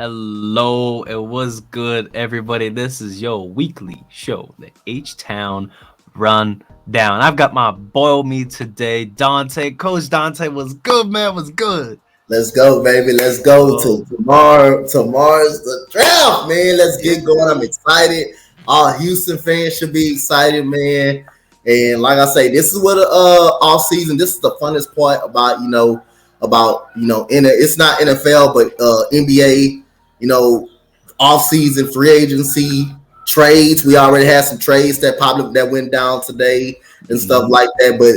Hello, it was good, everybody. This is your weekly show, the H Town Run Down. I've got my boy with me today, Dante. Coach Dante was good, man. Was good. Let's go, baby. Let's go to Oh, tomorrow. Tomorrow's the draft, man. Let's get going. I'm yeah. excited. All Houston fans should be excited, man. And like I say, this is what off season. This is the funnest part about in it's not NFL but NBA. Off season free agency trades. We already had some trades that went down today and stuff Mhm. like that. But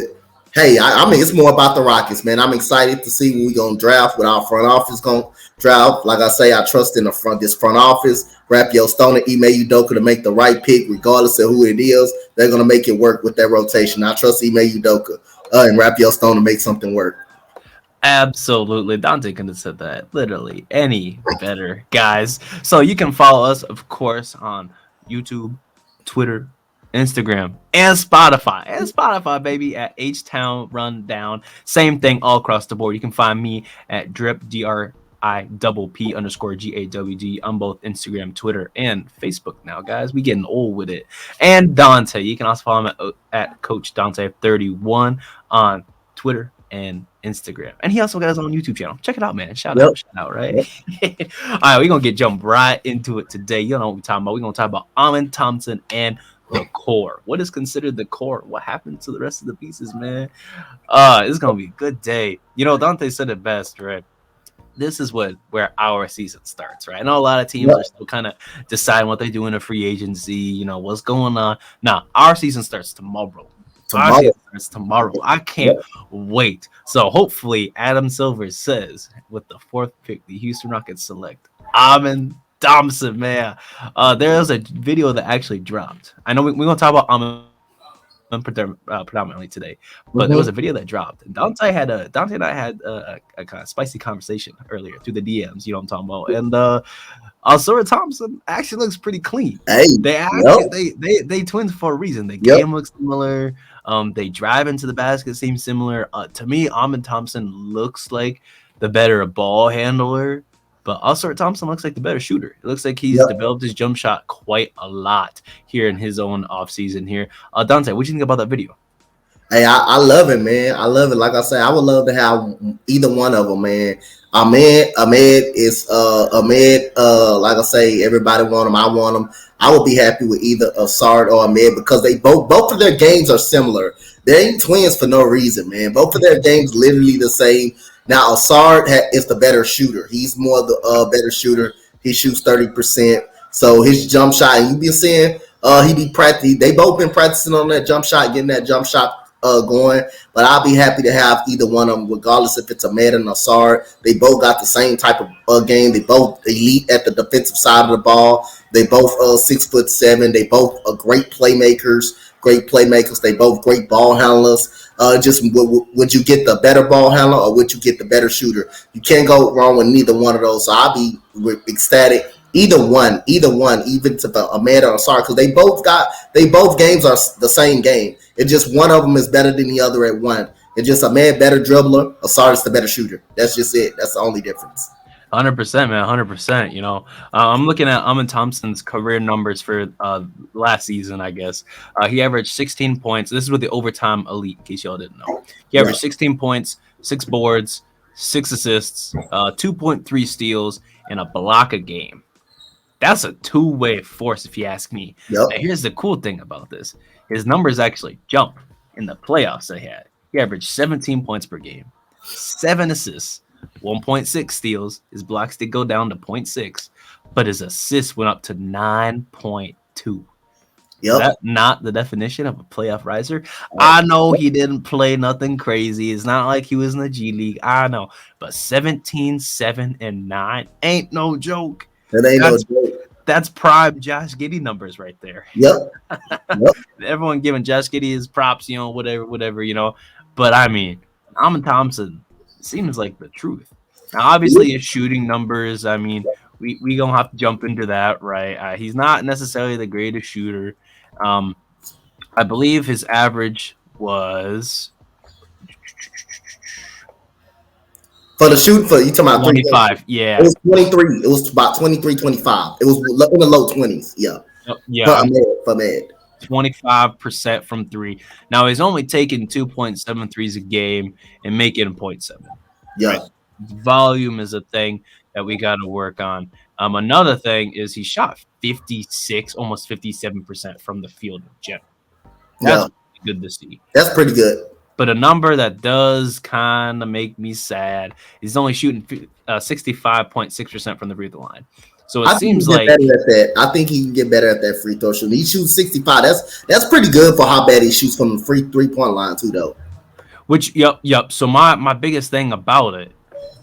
hey, I mean, it's more about the Rockets, man. I'm excited to see when we're gonna draft, what our front office gonna draft. Like I say, I trust in this front office. Rapio Stone and Ime Udoka to make the right pick, regardless of who it is. They're gonna make it work with that rotation. I trust Ime Udoka and Rapio Stone to make something work. Absolutely. Dante couldn't have said that literally any better, guys. So you can follow us, of course, on YouTube, Twitter, Instagram, and Spotify. And Spotify, baby, at H Town Rundown. Same thing all across the board. You can find me at Drip DRIPP underscore GAWD on both Instagram, Twitter, and Facebook now, guys. We getting old with it. And Dante. You can also follow him at Coach Dante31 on Twitter and Instagram. And he also got his own YouTube channel. Check it out, man. Yep. Shout out, right? Yep. All right, we're gonna jump right into it today. You know what we're talking about. We're gonna talk about Amin Thompson and the core. What is considered the core? What happened to the rest of the pieces, man? It's gonna be a good day. You know, Dante said it best, right? This is where our season starts, right? I know a lot of teams Yep. are still kind of deciding what they do in a free agency, what's going on. Now, our season starts tomorrow. Our Tomorrow. season starts tomorrow. I can't Yep. wait. So hopefully Adam Silver says with the fourth pick, the Houston Rockets select Amin Thompson, man. There was a video that actually dropped. I know we're gonna talk about Amin predominantly today, but there was a video that Mm-hmm. dropped. And Dante and I had a kind of spicy conversation earlier through the DMs. You know what I'm talking about? And Sora Thompson actually looks pretty clean. Hey. They Yep. actually they twins for a reason. The Yep. game looks similar. They drive into the basket seems similar. To me, Amon Thompson looks like the better ball handler, but Sora Thompson looks like the better shooter. It looks like he's Yep. developed his jump shot quite a lot here in his own offseason here. Dante, what do you think about that video? Hey, I love it, man. I love it. Like I say, I would love to have either one of them, man. Ahmed. Like I say, everybody want him. I want him. I would be happy with either Asard or Ahmed because they both of their games are similar. They ain't twins for no reason, man. Both of their games literally the same. Now Asard is the better shooter. He's more the better shooter. He shoots 30%. So his jump shot, and you be seeing he be practicing. They both been practicing on that jump shot, getting that jump shot going. But I'll be happy to have either one of them, regardless if it's Ahmed and Nassar. They both got the same type of game. They both elite at the defensive side of the ball. They both 6'7". They both are great playmakers. Great playmakers. They both great ball handlers. Just would you get the better ball handler or would you get the better shooter? You can't go wrong with neither one of those. So I'll be ecstatic either one, even to the Ahmed or sorry, because they both games are the same game. It's just one of them is better than the other at one. It's just Ahmed better dribbler, Asar is the better shooter. That's just it. That's the only difference. 100%, man. 100%. I'm looking at Amon Thompson's career numbers for last season, I guess. He averaged 16 points. This is with the overtime elite, in case y'all didn't know. He Yeah, averaged 16 points, 6 boards, 6 assists, 2.3 steals, and a block a game. That's a two-way force, if you ask me. yep, Now, here's the cool thing about this: his numbers actually jump in the playoffs. They had he averaged 17 points per game, 7 assists, 1.6 steals. His blocks did go down to zero point 0.6, but his assists went up to 9.2. Is yep. that not the definition of a playoff riser? I know he didn't play nothing crazy. It's not like he was in the G League. I know. But 17, 7, and 9 ain't no joke. That ain't no That's joke. that's prime Josh Giddey numbers right there. Yep, yep. Everyone giving Josh Giddey his props, whatever. But I mean, Amon Thompson seems like the truth. Now, obviously, his shooting numbers. I mean, we gonna have to jump into that, right? He's not necessarily the greatest shooter. Um, I believe his average was For the shoot, for you talking about 25. It Yeah. was 23. It was about 23, 25. It was in the low 20s. Yeah. Yeah. For Ahmed. 25% from three. Now he's only taking 2.7 threes a game and making 0.7. Right. Yeah. Volume is a thing that we got to work on. Another thing is he shot 56, almost 57% from the field in general. That's good to see. That's pretty good. But a number that does kind of make me sad, he's only shooting 65.6% from the free throw line. So it seems like better at that. I think he can get better at that free throw shooting. He shoots 65. That's pretty good for how bad he shoots from the free 3-point line too, though. Which yep. So my biggest thing about it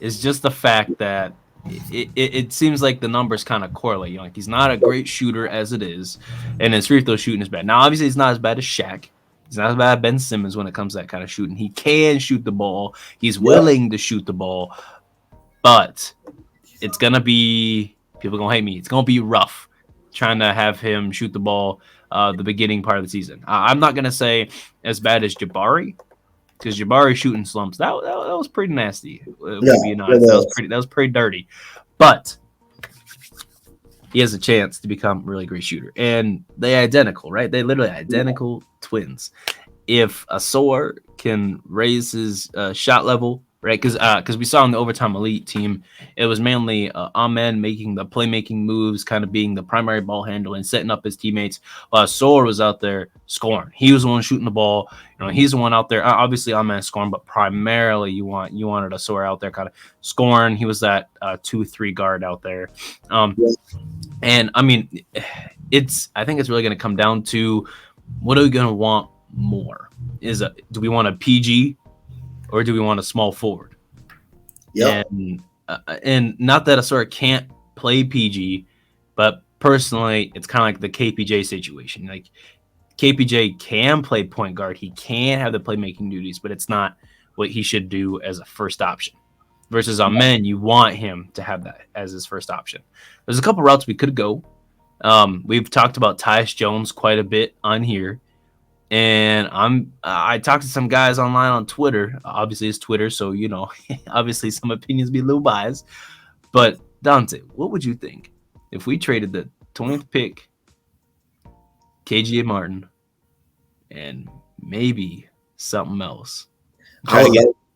is just the fact that it seems like the numbers kind of correlate. Like he's not a great shooter as it is, and his free throw shooting is bad. Now obviously he's not as bad as Shaq. He's not as bad as Ben Simmons when it comes to that kind of shooting. He can shoot the ball. He's willing to shoot the ball, but it's gonna be people gonna hate me. It's gonna be rough trying to have him shoot the ball the beginning part of the season. I'm not gonna say as bad as Jabari, because Jabari shooting slumps that was pretty nasty. That was pretty dirty, but he has a chance to become a really great shooter. And they're identical, right? They're literally identical twins. If Asor can raise his shot level, right? Because we saw in the Overtime Elite team, it was mainly Ahmed making the playmaking moves, kind of being the primary ball handler and setting up his teammates, while Asor was out there scoring. He was the one shooting the ball. You know, he's the one out there. Obviously, Ahmed scoring, but primarily you wanted Asor out there kind of scoring. He was that 2-3 guard out there. And I mean, I think it's really going to come down to what are we going to want more? Do we want a PG or do we want a small forward? Yeah. And not that Asor can't play PG, but personally, it's kind of like the KPJ situation. Like KPJ can play point guard, he can have the playmaking duties, but it's not what he should do as a first option. Versus Ahmed, you want him to have that as his first option. There's a couple routes we could go. We've talked about Tyus Jones quite a bit on here, and I talked to some guys online on Twitter. Obviously, it's Twitter, so you know, obviously some opinions be a little biased. But Dante, what would you think if we traded the 20th pick, KJ Martin, and maybe something else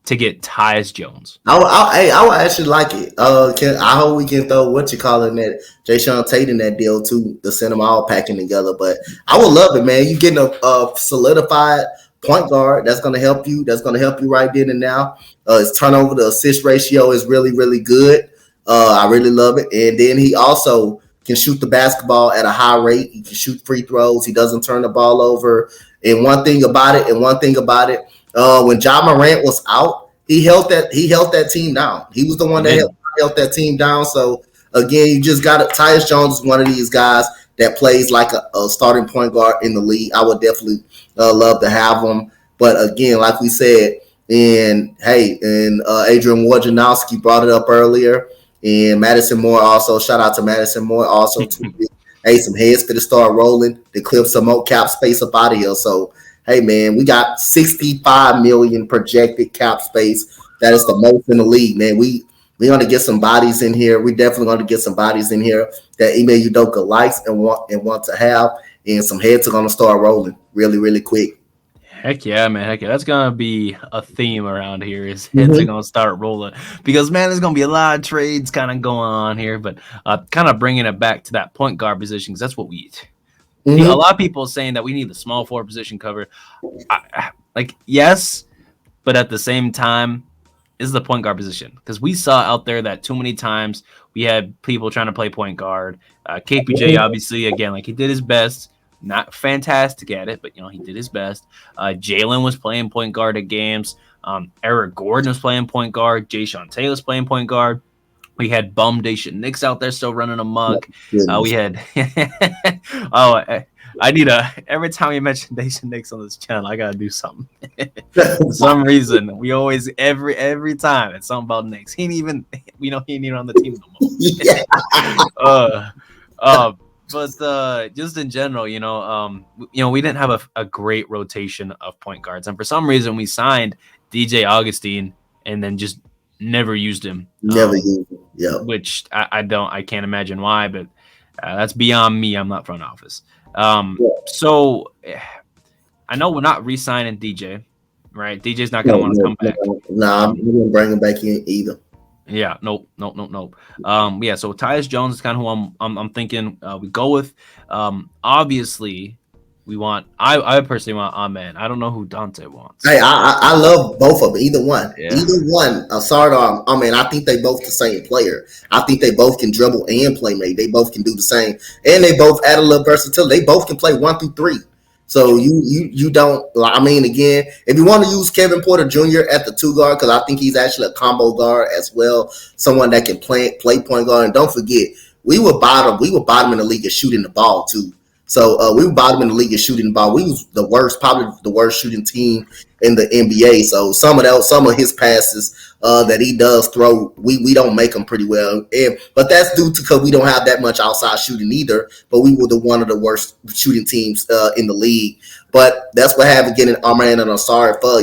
to get Tyus Jones? I would actually like it. I hope we can throw that Jayshawn Tate in that deal too, to send them all packing together. But I would love it, man. You getting a solidified point guard that's going to help you. That's going to help you right then and now. His turnover to assist ratio is really, really good. I really love it. And then he also can shoot the basketball at a high rate. He can shoot free throws. He doesn't turn the ball over. And one thing about it, when Ja Morant was out, he held that team down. He was the one that held that team down. So again, you just got it. Tyus Jones is one of these guys that plays like a starting point guard in the league. I would definitely love to have him. But again, like we said, Adrian Wojnarowski brought it up earlier, and Madison Moore also. Shout out to Madison Moore also. Hey, some heads for to start rolling to clip some more cap space up out of here. So, hey, man, we got $65 million projected cap space. That is the most in the league, man. We're going to get some bodies in here. We definitely going to get some bodies in here that Ime Udoka likes and want to have, and some heads are going to start rolling really, really quick. Heck yeah, man. Heck yeah. That's going to be a theme around here is heads are going to start rolling because, man, there's going to be a lot of trades kind of going on here, but kind of bringing it back to that point guard position because that's what we eat. A lot of people saying that we need the small forward position covered. Yes, but at the same time, is the point guard position because we saw out there that too many times we had people trying to play point guard. KPJ, obviously, again, like he did his best. Not fantastic at it, but he did his best. Jalen was playing point guard at games. Eric Gordon was playing point guard. Jayshawn Taylor was playing point guard. We had bum Daisha Nix out there still running amok. We had I need every time you mention Daisha Nix on this channel, I gotta do something. For some reason, we always every time it's something about Nix. He ain't even on the team no more. But just in general, we didn't have a great rotation of point guards, and for some reason we signed DJ Augustine and then just never used him. Never used it. Yep. Which I can't imagine why, but that's beyond me. I'm not front office. Yeah. So I know we're not re-signing DJ, right? DJ's not gonna No, want to no, come back. no, I'm not gonna bring him back in either. Yeah, nope. Yeah, so Tyus Jones is kind of who I'm thinking we go with. Obviously, we want. I personally want Amen. I don't know who Dante wants. Hey, I love both of them. Either one. Yeah. Either one. Sardar, I mean, I think they both the same player. I think they both can dribble and play make. They both can do the same. And they both add a little versatility. They both can play 1 through 3. So you don't, I mean, again, if you want to use Kevin Porter Jr. at the 2 guard, because I think he's actually a combo guard as well, someone that can play point guard. And don't forget, we were bottom in the league at shooting the ball too. So we were bottom in the league at shooting the ball. We was the worst, probably the worst shooting team in the NBA. So some of his passes that he does throw, we don't make them pretty well. But that's due to because we don't have that much outside shooting either. But we were one of the worst shooting teams in the league. But that's what having getting Amen and Ausar for,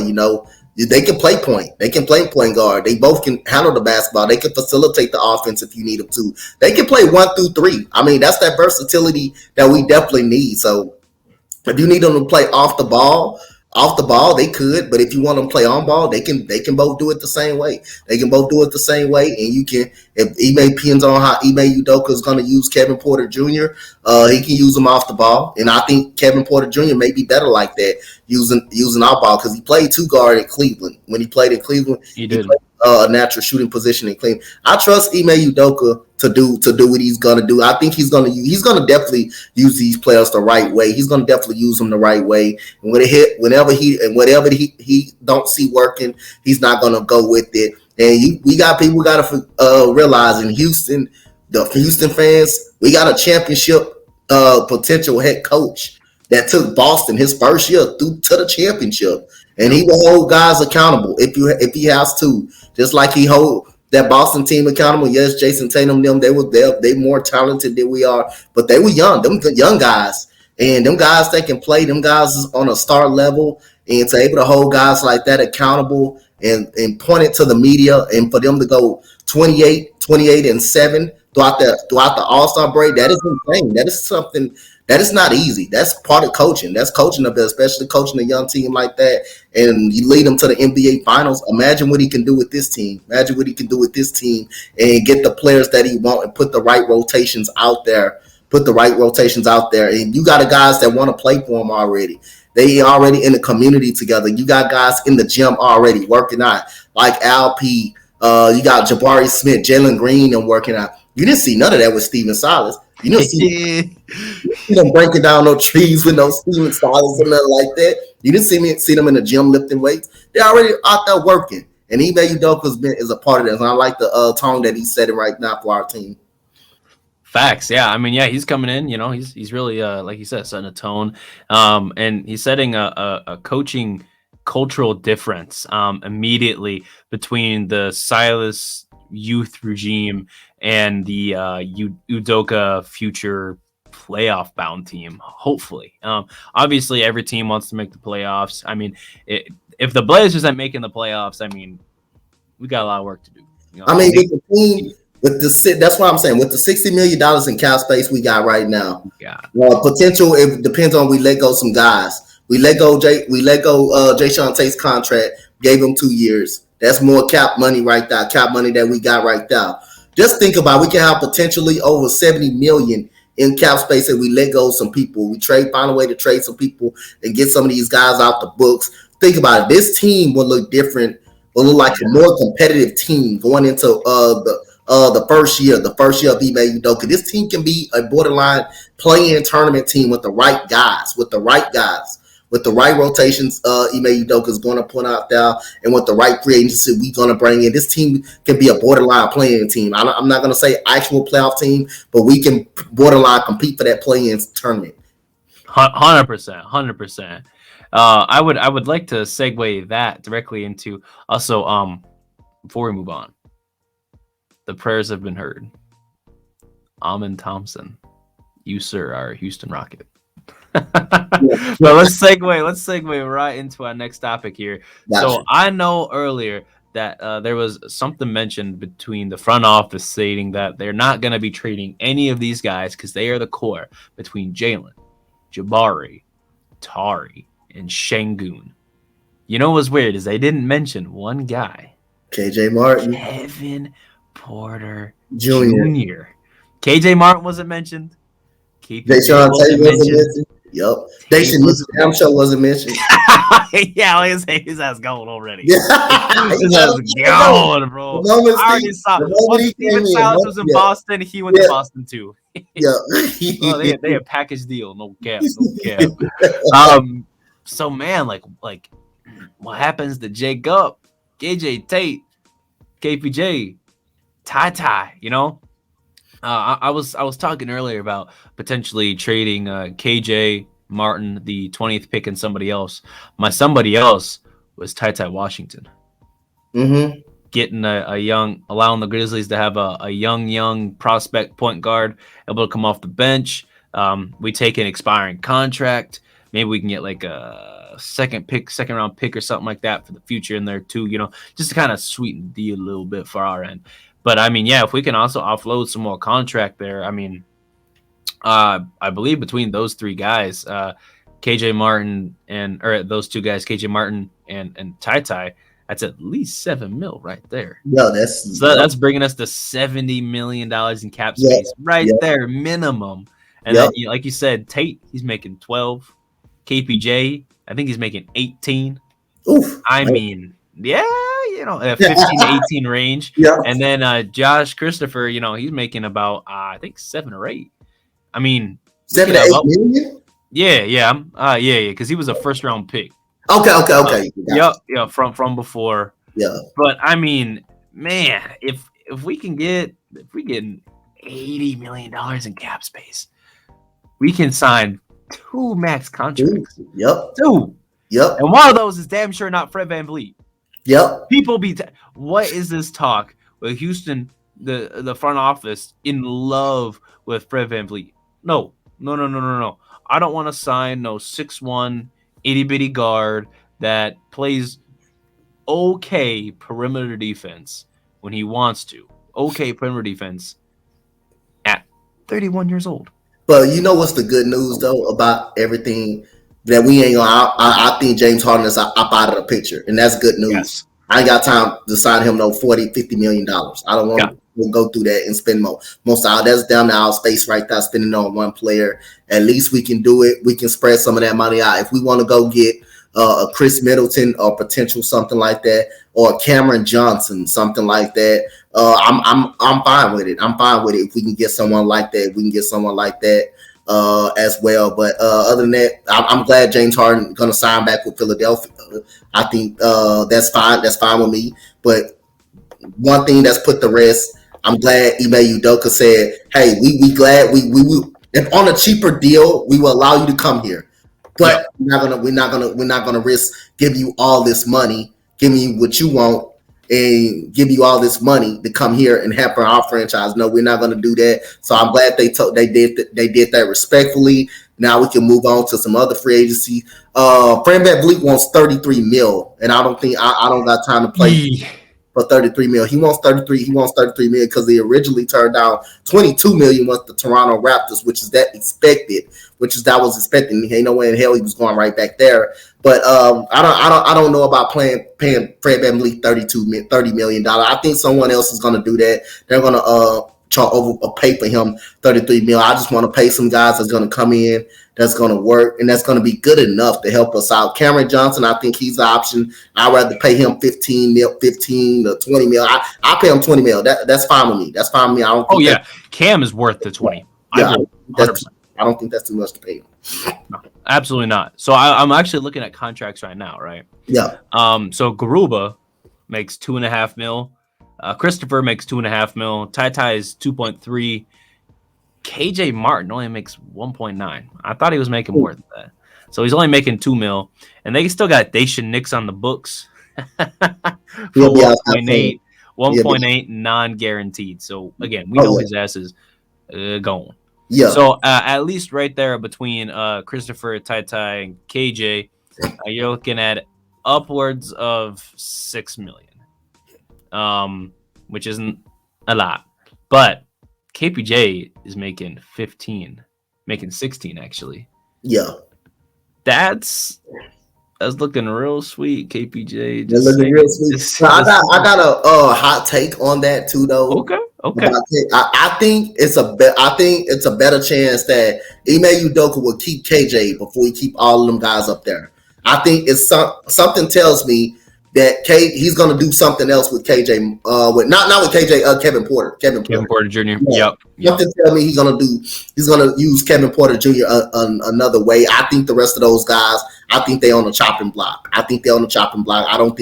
they can play point. They can play point guard. They both can handle the basketball. They can facilitate the offense if you need them to. They can play 1 through 3. I mean, that's that versatility that we definitely need. So if you need them to play off the ball, they could. But if you want them to play on ball, they can both do it the same way. They can both do it the same way. And you can, if Ime depends on how Ime Udoka is going to use Kevin Porter Jr., he can use them off the ball. And I think Kevin Porter Jr. may be better like that, using our ball, because he played 2 guard at Cleveland. When he played in Cleveland, he did. Played a natural shooting position in Cleveland. I trust Ime Udoka to do what he's gonna do. I think he's gonna definitely use these players the right way. He's gonna definitely use them the right way. And whatever he don't see working, he's not gonna go with it. And we got people gotta realize in Houston, the Houston fans, we got a championship potential head coach that took Boston his first year through to the championship, and he will hold guys accountable if he has to, just like he hold that Boston team accountable. Yes, Jason Tatum, they more talented than we are, but they were young. Them young guys, and them guys that can play, them guys is on a star level, and to able to hold guys like that accountable and point it to the media, and for them to go 28 and 7 throughout the All-Star break, that is insane. That is something that is not easy. That's part of coaching. That's coaching up there, especially coaching a young team like that, and you lead them to the NBA Finals. Imagine what he can do with this team. Imagine what he can do with this team and get the players that he wants and put the right rotations out there. And you got the guys that want to play for him already. They already in the community together. You got guys in the gym already working out, like Al P. You got Jabari Smith, Jalen Green, and working out. You didn't see none of that with Steven Silas. You didn't see them breaking down no trees with no Steven Silas and nothing like that. You didn't see them in the gym lifting weights. They're already out there working. And Ime Udoka is a part of that. And I like the tone that he's setting right now for our team. Facts, yeah. I mean, yeah, he's coming in. He's really like you said, setting a tone, and he's setting a coaching cultural difference immediately between the Silas youth regime and the Udoka future playoff bound team. Hopefully, obviously, every team wants to make the playoffs. I mean, if the Blazers aren't making the playoffs, I mean, we got a lot of work to do. I mean, with the team. That's what I'm saying. With the $60 million in cap space we got right now, potential. It depends on we let go some guys. We let go Jae'Sean Tate's contract. Gave him 2 years. That's more cap money right there. Cap money that we got right now. Just think about we can have potentially over $70 million in cap space if we let go some people. We find a way to trade some people and get some of these guys out the books. Think about it. This team will look different. Will look like a more competitive team going into the first year of Ime Udoka. This team can be a borderline play-in tournament team with the right guys, with the right rotations. Ime Udoka is going to put out there, and with the right free agency we're going to bring in. This team can be a borderline play-in team. I'm not going to say actual playoff team, but we can borderline compete for that play-in tournament. 100%. I would like to segue that directly into also before we move on. The prayers have been heard. Amen Thompson, you sir are a Houston Rocket. So let's segue right into our next topic here. Gotcha. So I know earlier that there was something mentioned between the front office stating that they're not going to be trading any of these guys because they are the core between Jalen, Jabari, Tari, and Shengun. You know what's weird is they didn't mention one guy, KJ Martin Kevin Porter Jr. Jr. KJ Martin wasn't mentioned. KPJ Deshaun Tate wasn't wasn't mentioned. mentioned. Yep. Tate Deshaun wasn't Damn Show wasn't mentioned. yeah, I was saying his ass gone already. Yeah. His ass gone, bro. The moment I already saw the moment once he Steven came in, Silas was in yeah, Boston, he went to Boston too. yeah. Oh, they a package deal, no cap, no cap. So man, like what happens to Jacob, KJ Tate, KPJ, Ty, you know? I was talking earlier about potentially trading KJ Martin, the 20th pick, and somebody else. My somebody else was Ty Washington. Mm-hmm. Getting a young, allowing the Grizzlies to have a young prospect point guard able to come off the bench. We take an expiring contract. Maybe we can get like a second round pick or something like that for the future in there too, you know, just to kind of sweeten the deal a little bit for our end. But I mean, yeah, if we can also offload some more contract there, I mean, I believe between those three guys, KJ Martin or those two guys, KJ Martin and Ty, that's at least $7 million right there. Yeah, that's bringing us to $70 million in cap space right there, minimum. And then, like you said, Tate, he's making 12. KPJ, I think he's making 18. Oof. I mean, yeah, you know, 15 to 18 range. Yeah. And then Josh Christopher, you know, he's making about I think 7 or 8. I mean, 7 to 8 million? Yeah, because he was a first round pick. Okay. Yeah, from before. Yeah. But I mean, man, if we get $80 million in cap space, we can sign 2 max contracts. Yep. 2. Yep. And one of those is damn sure not Fred VanVleet. Yep. People what is this talk with Houston, the front office in love with Fred VanVleet? No. I don't want to sign no 6'1", itty bitty guard that plays okay perimeter defense when he wants to. Okay perimeter defense at 31 years old. But you know what's the good news though about everything that we ain't gonna? I think James Harden is up out of the picture, and that's good news. Yes. I ain't got time to sign him no $40-50 million. I don't want to go through that and spend most out. That's down to our space right there, spending on one player. At least we can do it. We can spread some of that money out. If we want to go get a Chris Middleton or potential something like that, or Cameron Johnson, something like that, I'm fine with it. I'm fine with it. If we can get someone like that, we can get someone like that as well. But other than that, I'm glad James Harden going to sign back with Philadelphia. I think that's fine. That's fine with me. But one thing that's put the rest, I'm glad Ime Udoka said, "Hey, we glad we if on a cheaper deal, we will allow you to come here, but we're not gonna risk giving you all this money, giving you what you want, and give you all this money to come here and hamper our franchise. No, we're not going to do that." So I'm glad they did that respectfully. Now we can move on to some other free agency. Fred VanVleet wants $33 million, and I don't think I don't got time to play for $33 million. He wants $33 million because he originally turned down $22 million with the Toronto Raptors, which is expected. Ain't no way in hell he was going right back there. But I don't know about paying Fred VanVleet $30 million. I think someone else is going to do that. They're going to pay for him $33 million. I just want to pay some guys that's going to come in, that's going to work, and that's going to be good enough to help us out. Cameron Johnson, I think he's the option. I'd rather pay him 15 to 20 mil. I pay him 20 mil. That's fine with me. That's fine with me. I don't. Think Cam is worth the 20. Yeah, I don't think that's too much to pay him. No, absolutely not. So I'm actually looking at contracts right now, right? Yeah. So Garuba makes $2.5 million. Christopher makes $2.5 million. Ty is 2.3. KJ Martin only makes 1.9. I thought he was making more than that. So he's only making $2 million. And they still got Daishen Nix on the books for 1.8. 1.8 non-guaranteed. So again, we know his ass is gone. Yeah. So at least right there between Christopher, Ty, and KJ, you're looking at upwards of $6 million. which isn't a lot. But KPJ is making 15, making 16 actually. Yeah. That's looking real sweet, KPJ. They're Just looking saying. real sweet. So I got a hot take on that too, though. Okay. Okay. I think it's a better chance that Ime Udoka will keep KJ before he keep all of them guys up there. I think it's something tells me that he's gonna do something else with KJ. With not with KJ. Kevin Porter. Kevin Porter Jr. Yeah. Yep. Something tell me he's gonna use Kevin Porter Jr. Another way. I think the rest of those guys, I think they on the chopping block. I think they're on the chopping block. I think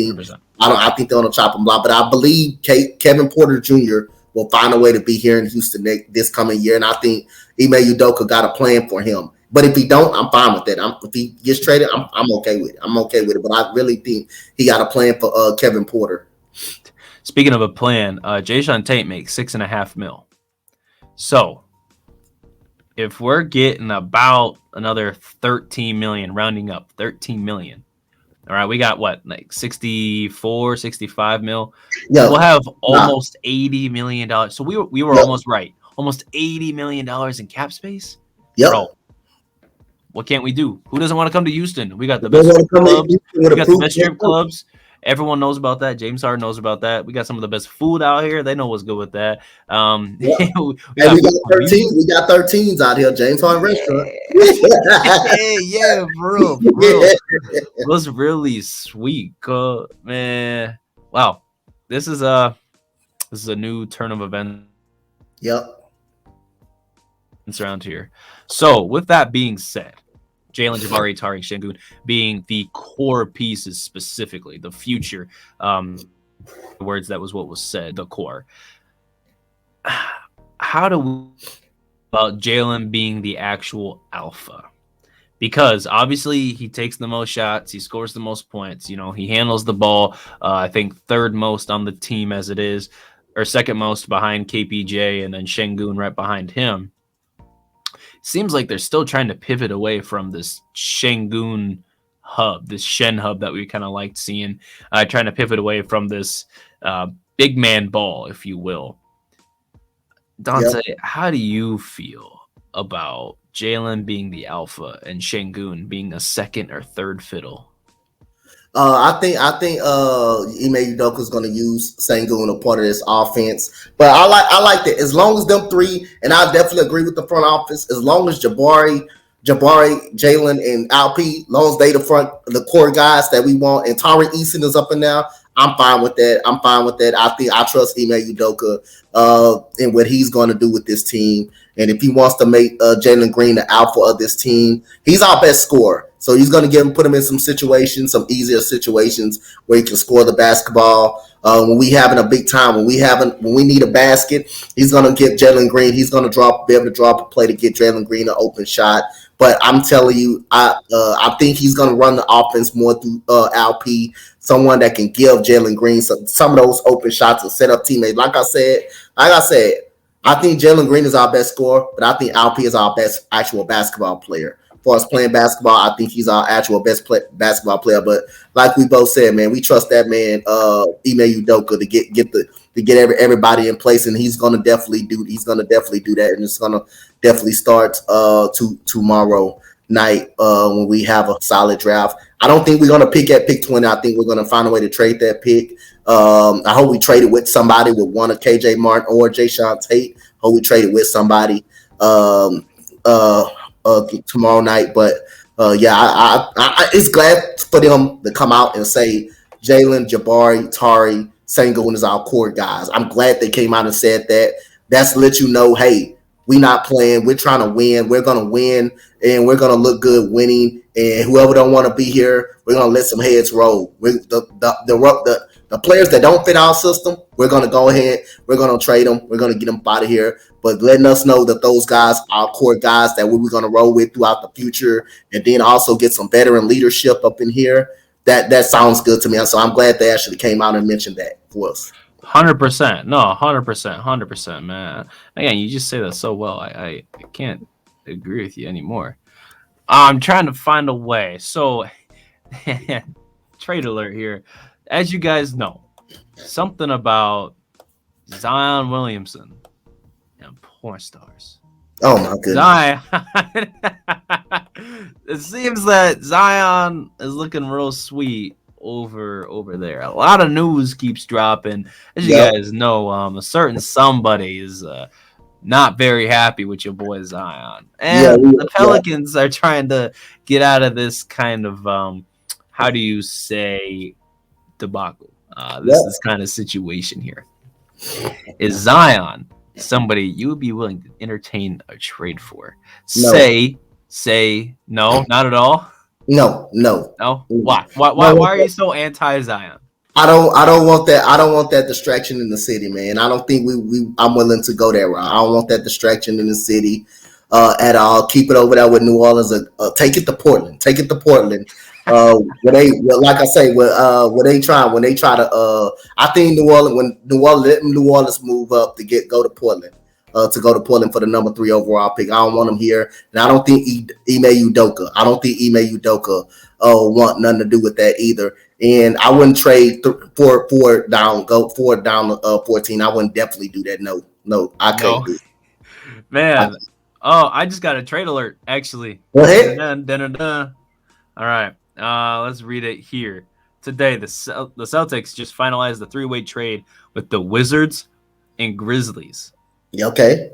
they're on the chopping block, but I believe Kevin Porter Jr. will find a way to be here in Houston this coming year, and I think Ime Udoka got a plan for him. But if he don't, I'm fine with that. If he gets traded, I'm okay with it. I'm okay with it. But I really think he got a plan for Kevin Porter. Speaking of a plan, Jae'Sean Tate makes $6.5 million. So if we're getting about another 13 million, rounding up 13 million. All right, we got what, like 64, 65 mil. Yeah, we'll have almost $80 million. So we were almost right. Almost $80 million in cap space. Yep. Bro, what can't we do? Who doesn't want to come to Houston? We got the best clubs. We got the best strip clubs. Everyone knows about that. James Harden knows about that. We got some of the best food out here. They know what's good with that. We got 13s out here. James Harden restaurant. Yeah, bro. It was really sweet, man. Wow, this is a new turn of events. Yep. Around here. So with that being said, Jalen, Jabari, Tari, Sengun being the core pieces, specifically the future words, that was what was said, the core. How do we about Jalen being the actual alpha? Because obviously he takes the most shots, he scores the most points, he handles the ball, I think third most on the team as it is, or second most behind KPJ, and then Sengun right behind him. Seems like they're still trying to pivot away from this Sengun hub, this Shen hub that we kind of liked seeing, trying to pivot away from this big man ball, if you will. Dante, How do you feel about Jalen being the alpha and Sengun being a second or third fiddle? I think Ime Udoka is going to use Sengun a part of this offense, but I like that as long as them three, and I definitely agree with the front office. As long as Jabari, Jalen, and Alp, long as they the core guys that we want, and Tari Eason is up and down, I'm fine with that. I trust Ime Udoka and what he's going to do with this team. And if he wants to make Jalen Green the alpha of this team, he's our best scorer. So he's going to put him in some situations, some easier situations where he can score the basketball. When we having a big time, when we need a basket, he's going to get Jalen Green. He's going to be able to drop a play to get Jalen Green an open shot. But I'm telling you, I think he's going to run the offense more through Alp, someone that can give Jalen Green some of those open shots and set up teammates. Like I said, I think Jalen Green is our best scorer, but I think Alp is our best actual basketball player. As far as playing basketball, I think he's our actual best basketball player. But like we both said, man, we trust that man, Ime Udoka, to get everybody in place, and he's gonna definitely do that, and it's gonna definitely start tomorrow night when we have a solid draft. I don't think we're gonna pick at pick 20. I think we're gonna find a way to trade that pick. I hope we trade it with somebody, with one of KJ Martin or Jae'Sean Tate. Hope we trade it with somebody tomorrow night. But I it's glad for them to come out and say Jalen, Jabari, Tari, Sengun is our core guys. I'm glad they came out and said that. That's to let you know, hey, we not playing. We're trying to win. We're gonna win, and we're gonna look good winning. And whoever don't want to be here, we're gonna let some heads roll. The players that don't fit our system, we're gonna go ahead. We're gonna trade them. We're gonna get them out of here. But letting us know that those guys are core guys that we're gonna roll with throughout the future, and then also get some veteran leadership up in here. That sounds good to me. So I'm glad they actually came out and mentioned that for us. 100%. No, 100%, man. Again, you just say that so well. I can't agree with you anymore. I'm trying to find a way. So, trade alert here. As you guys know, something about Zion Williamson and porn stars. Oh my goodness. Zion. It seems that Zion is looking real sweet over there. A lot of news keeps dropping. As you Yep. guys know, a certain somebody is not very happy with your boy Zion. Yeah, And the yeah. Pelicans are trying to get out of this kind of how do you say debacle? This kind of situation here. Is Zion somebody you would be willing to entertain a trade for? No. Say no, not at all. No. No. Why are you so anti Zion? I don't want that. I don't want that distraction in the city, man. I don't think I'm willing to go there. I don't want that distraction in the city at all. Keep it over there with New Orleans. Take it to Portland. Take it to Portland. Like I say, when they try to, I think New Orleans, let New Orleans move up to go to Portland. To go to Portland for the number 3 overall pick. I don't want him here, and I don't think Ime Udoka. I don't think Ime Udoka want nothing to do with that either. And I wouldn't trade four down 14. I wouldn't definitely do that. No, I can't do it. Man, I just got a trade alert actually. Go ahead. All right, let's read it here. Today, the Celtics just finalized the 3-way trade with the Wizards and Grizzlies. Okay.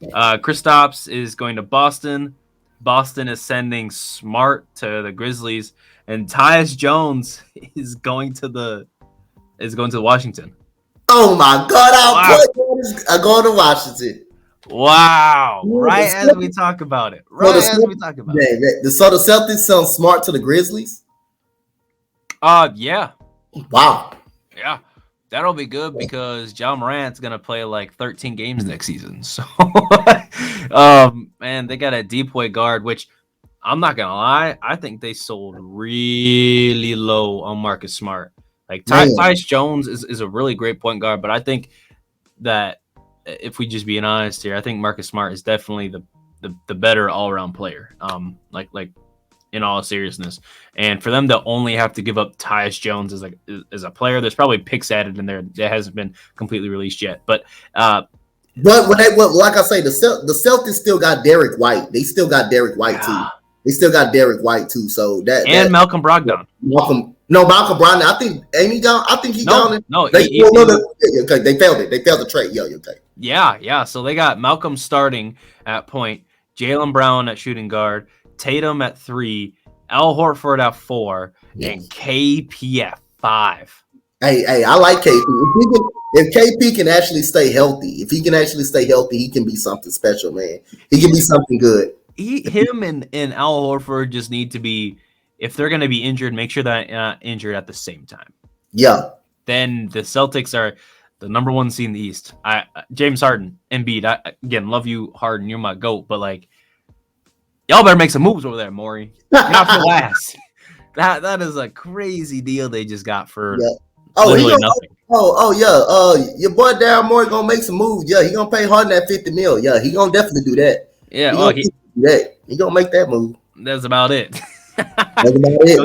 Kristaps is going to Boston. Boston is sending Smart to the Grizzlies, and Tyus Jones is going to Washington. Oh my God! I'm going to Washington. Wow! Right as we talk about it. So the Celtics sell Smart to the Grizzlies. Yeah. Wow. Yeah. That'll be good because Ja Morant's gonna play like 13 games next season. So, man, they got a deep way guard, which I'm not gonna lie, I think they sold really low on Marcus Smart. Like Tyus Jones is a really great point guard, but I think that if we just being honest here, I think Marcus Smart is definitely the better all around player. Like in all seriousness, and for them to only have to give up Tyus Jones as a player, there's probably picks added in there that hasn't been completely released yet. But like I say, the Celtics still got Derek White. They still got Derek White too. They still got Derek White too. So Malcolm Brogdon. Malcolm Brogdon. I think he gone. I think he gone. No, okay. They failed it. They failed the trade. Okay. Yeah. So they got Malcolm starting at point, Jaylen Brown at shooting guard, Tatum at 3, Al Horford at 4, and KP at 5. Hey, I like KP. If KP can actually stay healthy, he can be something special, man. He can be something good. Him and Al Horford just need to be, if they're going to be injured, make sure that they're not injured at the same time. Yeah. Then the Celtics are the number 1 seed in the East. James Harden, Embiid. Again, love you, Harden. You're my GOAT, but like, y'all better make some moves over there, Maury. Not for last. That is a crazy deal they just got for literally nothing. Your boy Daryl Morey gonna make some moves. Yeah, he gonna pay Harden that $50 million. Yeah, he gonna definitely do that. Yeah, he gonna make that move. That's about it. That's about it. He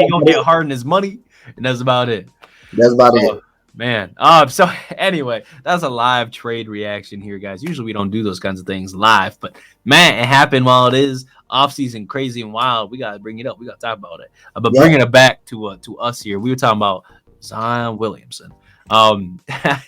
gonna get Harden his money, and that's about it. That's about it. Man. So anyway, that's a live trade reaction here, guys. Usually we don't do those kinds of things live, but man, it happened while it is offseason crazy and wild. We gotta bring it up. We gotta talk about it. But bringing it back to us here, we were talking about Zion Williamson. Dante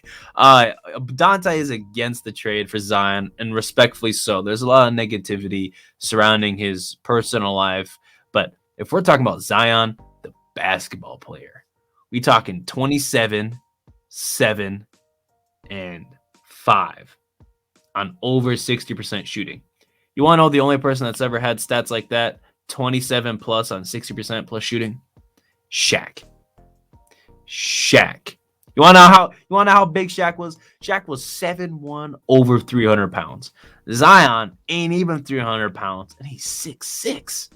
is against the trade for Zion, and respectfully so. There's a lot of negativity surrounding his personal life, but if we're talking about Zion, the basketball player, we talking 27, 7, and 5 on over 60% shooting. You want to know the only person that's ever had stats like that, 27 plus on 60% plus shooting? Shaq. You want to know how big Shaq was? Shaq was 7'1", over 300 pounds. Zion ain't even 300 pounds, and he's 6'6".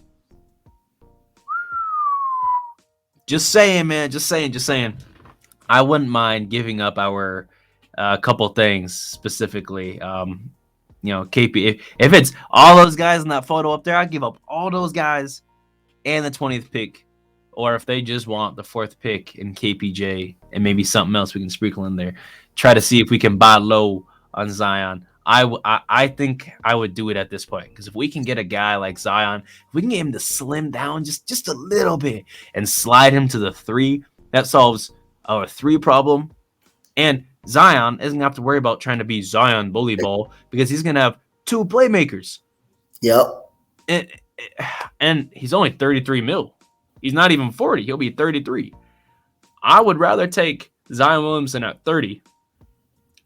Just saying, man. Just saying. I wouldn't mind giving up our couple things specifically. KP. If it's all those guys in that photo up there, I'd give up all those guys and the 20th pick or if they just want the 4th pick in KPJ and maybe something else we can sprinkle in there, try to see if we can buy low on Zion. I think I would do it at this point, because if we can get a guy like Zion, if we can get him to slim down just a little bit and slide him to the 3, that solves our 3 problem. And Zion isn't gonna have to worry about trying to be Zion bully ball, because he's gonna have 2 playmakers. Yep. And he's only 33 mil. He's not even 40. He'll be 33. I would rather take Zion Williamson at 30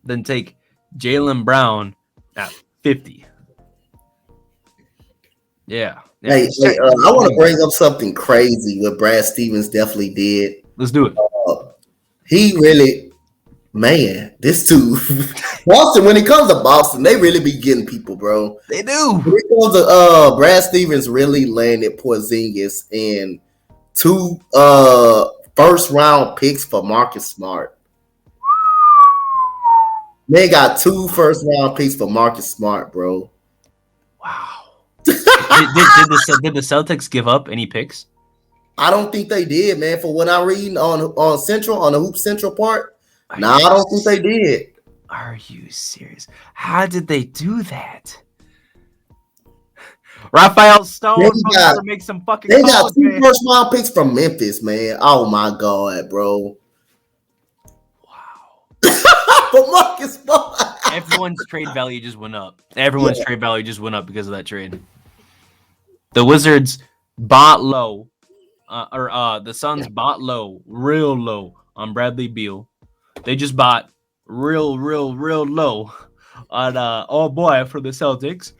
than take Jaylen Brown at 50. Yeah. Hey, I want to bring up something crazy what Brad Stevens definitely did. Let's do it. He really, man, this too. Boston, when it comes to Boston, they really be getting people, bro. They do. When it comes to Brad Stevens really landed Porzingis and 2 first-round picks for Marcus Smart. They got 2 first-round picks for Marcus Smart, bro. Wow. did the Celtics give up any picks? I don't think they did, man. For what I'm reading on Central, on the Hoop Central part, I don't think they did. Are you serious? How did they do that? Raphael Stone make some fucking. They got 2 first-round picks from Memphis, man. Oh my god, bro. For Marcus Smart. Everyone's trade value just went up. Trade value just went up because of that trade. The Wizards bought low, the Suns bought low, real low on Bradley Beal. They just bought real low on oh boy for the Celtics.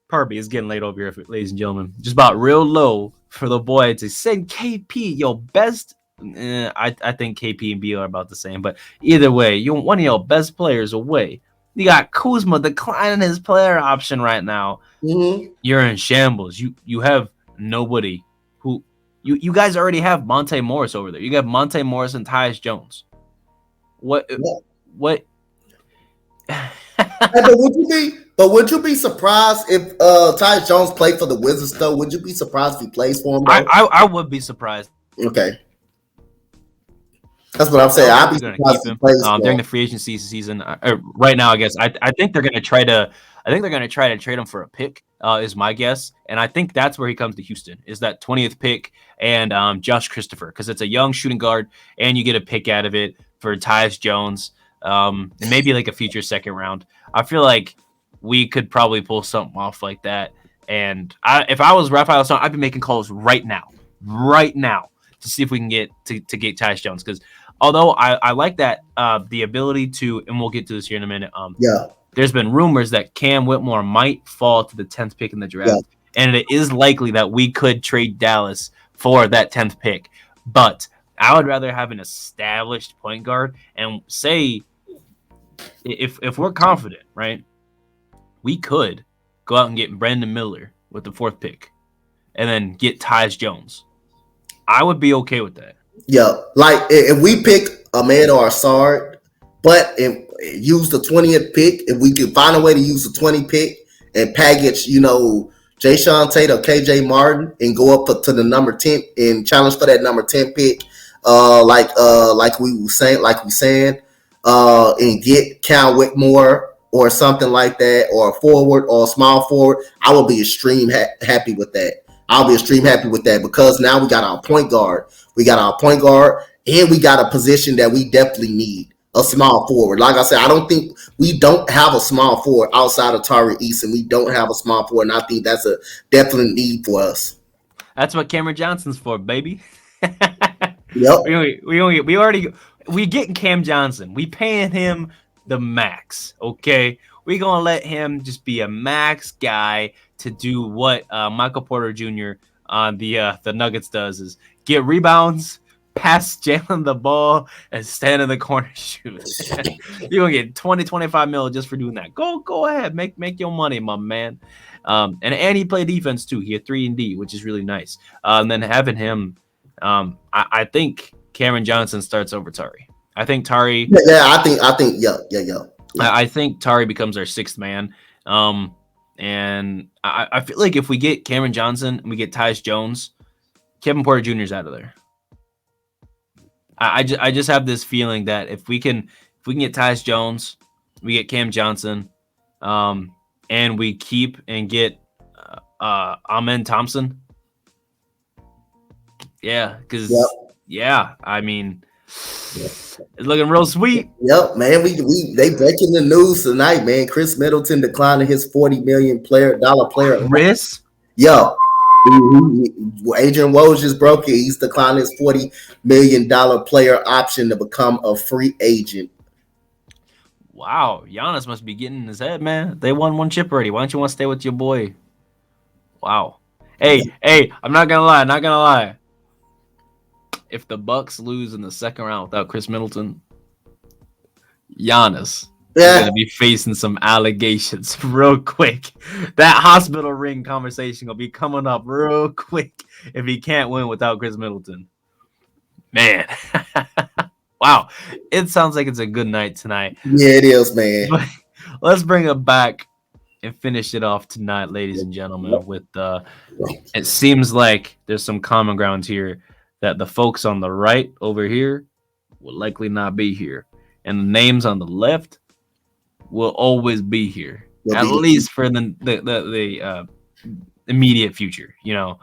Pardon me, it's getting late over here, ladies and gentlemen. Just bought real low for the boy to send KP your best. I think KP and Beal are about the same, but either way, you want one of your best players away. You got Kuzma declining his player option right now. Mm-hmm. You're in shambles. You have nobody who you guys already have Monte Morris over there. You got Monte Morris and Tyus Jones. What? Would you be surprised if Tyus Jones played for the Wizards though? Would you be surprised if he plays for them? I would be surprised. Okay. That's what I'm saying. I'd be surprised if he plays during the free agency season. Right now, I guess I think they're going to try to. I think they're going to try to trade him for a pick. Is my guess, and I think that's where he comes to Houston. Is that 20th pick and Josh Christopher, because it's a young shooting guard and you get a pick out of it for Tyus Jones, and maybe like a future second round. I feel like we could probably pull something off like that. And if I was Raphael Stone, I'd be making calls right now, to see if we can get to get Tyus Jones, because. Although I like that the ability to, and we'll get to this here in a minute. There's been rumors that Cam Whitmore might fall to the 10th pick in the draft, and it is likely that we could trade Dallas for that 10th pick. But I would rather have an established point guard, and say if we're confident, right, we could go out and get Brandon Miller with the 4th pick, and then get Tyus Jones. I would be okay with that. Yeah, like if we pick Ahmed or Asard, but if use the 20th pick, if we could find a way to use the 20 pick and package, Jay Sean Tate or KJ Martin and go up to the number 10 and challenge for that number 10 pick, like we saying, and get Cal Whitmore or something like that, or a forward or a small forward, I will be extreme happy with that. I'll be extreme happy with that, because now we got our point guard. And we got a position that we definitely need, a small forward. Like I said, I don't think we don't have a small forward outside of Tari Eason. We don't have a small forward, and I think that's a definite need for us. That's what Cameron Johnson's for, baby. Yep. We getting Cam Johnson. We paying him the max, okay? We're going to let him just be a max guy to do what Michael Porter Jr. on the Nuggets does, is get rebounds, pass Jalen the ball, and stand in the corner shoot. You're going to get 20, 25 mil just for doing that. Go ahead. Make your money, my man. And he played defense too. He had 3-and-D, which is really nice. And then having him, I think Cameron Johnson starts over Tari. I think Tari. I think Tari becomes our 6th man. And I feel like if we get Cameron Johnson and we get Tyus Jones, Kevin Porter Jr. is out of there. I just have this feeling that if we can get Tyus Jones, we get Cam Johnson, and we keep and get Amen Thompson. Yeah, because I mean, it's looking real sweet. Yep, man. They breaking the news tonight, man. Chris Middleton declining his $40 million player. Chris? Yo, Adrian Woj just broke it. He's declining his $40 million player option to become a free agent. Wow, Giannis must be getting in his head, man. They won one chip already. Why don't you want to stay with your boy? Wow. Hey, I'm not gonna lie. If the Bucks lose in the second round without Chris Middleton, Giannis is gonna be facing some allegations real quick. That hospital ring conversation gonna be coming up real quick if he can't win without Chris Middleton. Man. Wow. It sounds like it's a good night tonight. Yeah, it is, man. But let's bring it back and finish it off tonight, ladies and gentlemen, with it seems like there's some common ground here that the folks on the right over here will likely not be here. And the names on the left will always be here, at least for the immediate future, you know.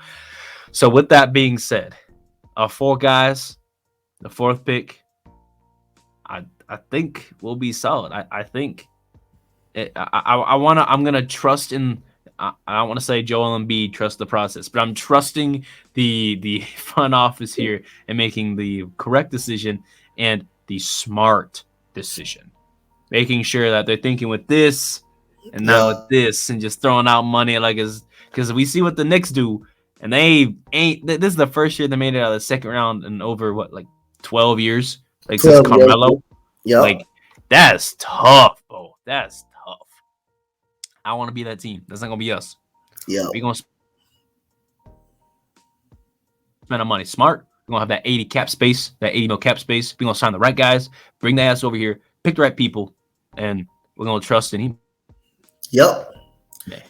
So with that being said, our four guys, the fourth pick, I think will be solid. I think I'm gonna trust in. I don't want to say Joel Embiid trust the process, but I'm trusting the front office here and making the correct decision and the smart decision, making sure that they're thinking with this and not with this, and just throwing out money because we see what the Knicks do, and they ain't. This is the first year they made it out of the second round in over 12 years, like since Carmelo. Yeah, like that's tough, bro. That's tough. I want to be that team. That's not gonna be us. Yeah, we're gonna spend our money smart. We're gonna have that 80 cap space, that 80 mil cap space. We're gonna sign the right guys, bring the ass over here, pick the right people, and we're gonna trust in him. Yep. Yeah.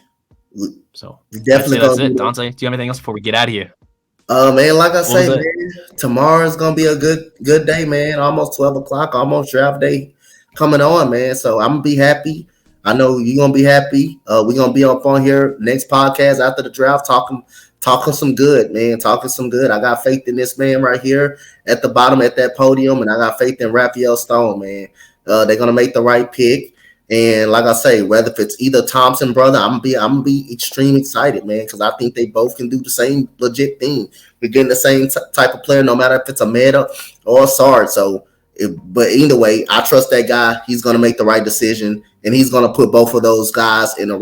So definitely that's it. Dante, do you have anything else before we get out of here? Man, like I say, man, tomorrow's gonna be a good day, man. Almost 12 o'clock, almost draft day coming on, man. So I'm gonna be happy. I know you're gonna be happy. We're gonna be up on here next podcast after the draft, talking some good, man. Talking some good. I got faith in this man right here at the bottom at that podium, and I got faith in Raphael Stone, man. They're gonna make the right pick. And like I say, whether if it's either Thompson brother, I'm gonna be extremely excited, man, because I think they both can do the same legit thing. We're getting the same type of player, no matter if it's a meta or a Sard. So, but either way, I trust that guy. He's gonna make the right decision, and he's gonna put both of those guys in the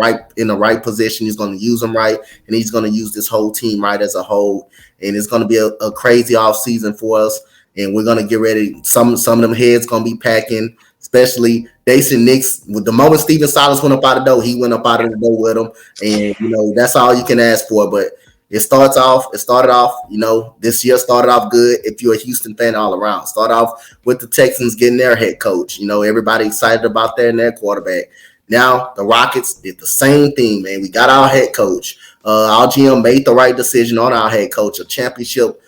right position. He's gonna use them right, and he's gonna use this whole team right as a whole. And it's gonna be a crazy off season for us, and we're gonna get ready. Some of them heads gonna be packing. Especially Dason Nix, with the moment Steven Silas went up out of the door, he went up out of the door with him. And, that's all you can ask for. But it started off, this year started off good if you're a Houston fan all around. Start off with the Texans getting their head coach. Everybody excited about their quarterback. Now the Rockets did the same thing, man. We got our head coach. Our GM made the right decision on our head coach, a championship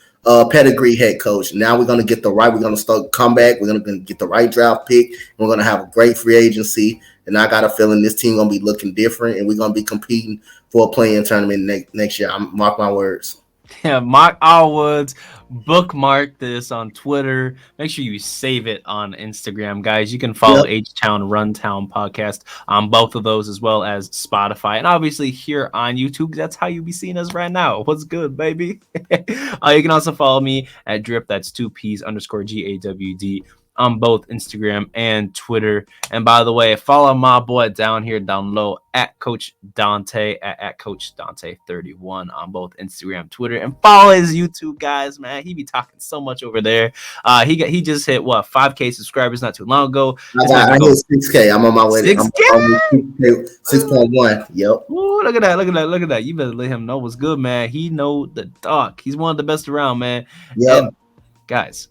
pedigree head coach. Now we're going to get we're going to start comeback. We're going to get the right draft pick. We're going to have a great free agency. And I got a feeling this team going to be looking different, and we're going to be competing for a play-in tournament next year. Mark my words. Yeah, mark our words. Bookmark this on Twitter. Make sure you save it on Instagram, guys. You can follow H-Town Runtown Podcast on both of those, as well as Spotify, and obviously here on YouTube. That's how you be seeing us right now. What's good, baby? You can also follow me at Drip. That's 2Ps_GAWD on both Instagram and Twitter. And by the way, follow my boy down low at Coach Dante at Coach Dante 31 on both Instagram, Twitter, and follow his YouTube, guys. Man, he be talking so much over there. He just hit 5K subscribers not too long ago. I hit 6K. I'm on my way. 6K? 6.1. Yep. Ooh, look at that. You better let him know what's good, man. He know the doc. He's one of the best around, man. Yeah. Guys,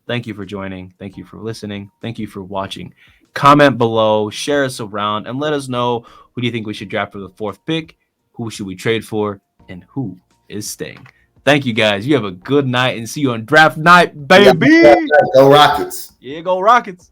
thank you for joining. Thank you for listening. Thank you for watching. Comment below, share us around, and let us know who do you think we should draft for the fourth pick, who should we trade for, and who is staying. Thank you guys. You have a good night and see you on draft night, baby. Go Rockets. Yeah, go Rockets.